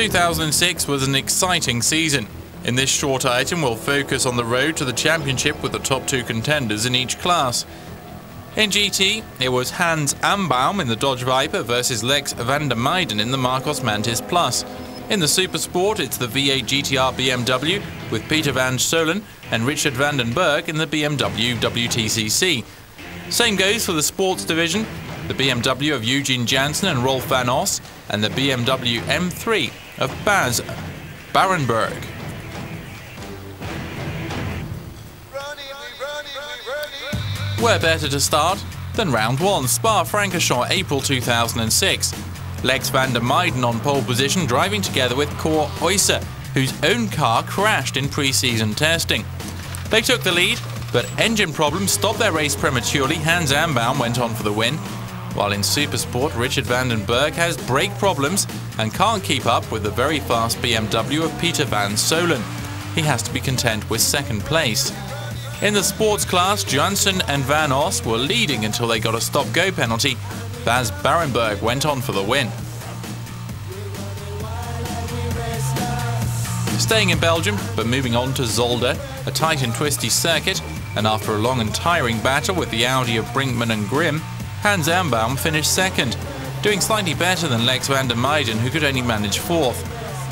2006 was an exciting season. In this short item, we'll focus on the road to the championship with the top two contenders in each class. In GT, it was Hans Ambaum in the Dodge Viper versus Lex van der Meijden in the Marcos Mantis Plus. In the Supersport, it's the V8 GTR BMW with Peter van Solen and Richard van den Berg in the BMW WTCC. Same goes for the sports division, the BMW of Eugene Janssen and Rolf van Os, and the BMW M3 of Bas Barenberg. Where better to start than round one, Spa-Francorchamps, April 2006. Lex van der Meijden on pole position, driving together with Cor Oyser, whose own car crashed in pre-season testing. They took the lead, but engine problems stopped their race prematurely. Hans Ambaum went on for the win, while in Supersport, Richard van den Berg has brake problems and can't keep up with the very fast BMW of Peter van Solen. He has to be content with second place. In the sports class, Janssen and Van Os were leading until they got a stop-go penalty. Bas Barenberg went on for the win. Staying in Belgium, but moving on to Zolder, a tight and twisty circuit, and after a long and tiring battle with the Audi of Brinkman and Grimm, Hans Ambaum finished second, doing slightly better than Lex van der Meijden, who could only manage fourth.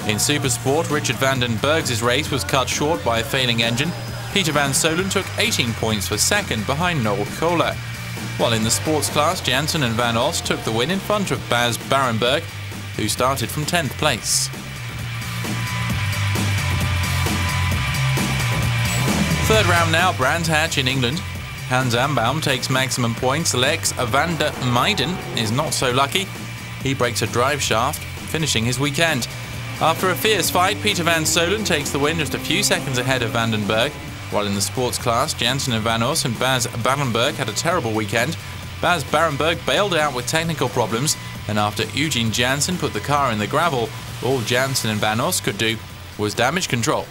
In Supersport, Richard van den Berg's race was cut short by a failing engine. Peter van Solen took 18 points for second behind Noel Kohler. While in the sports class, Janssen and Van Os took the win in front of Bas Barenberg, who started from 10th place. Third round now, Brands Hatch in England. Hans Ambaum takes maximum points. Lex van der Meijden is not so lucky. He breaks a drive shaft, finishing his weekend. After a fierce fight, Peter van Solen takes the win just a few seconds ahead of Van den Berg. While in the sports class, Janssen and Van Os and Bas Barenberg had a terrible weekend. Bas Barenberg bailed out with technical problems, and after Eugene Janssen put the car in the gravel, all Janssen and Van Os could do was damage control.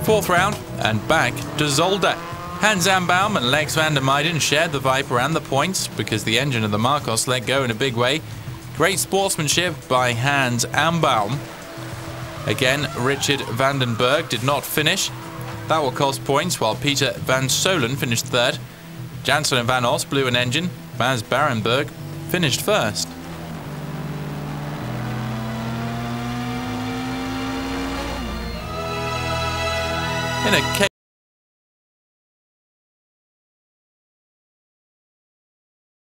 Fourth round, and back to Zolder. Hans Ambaum and Lex van der Meijden shared the Viper and the points because the engine of the Marcos let go in a big way. Great sportsmanship by Hans Ambaum. Again, Richard van den Berg did not finish. That will cost points, while Peter van Solen finished third. Janssen and Van Os blew an engine. Bas Barenberg finished first. In a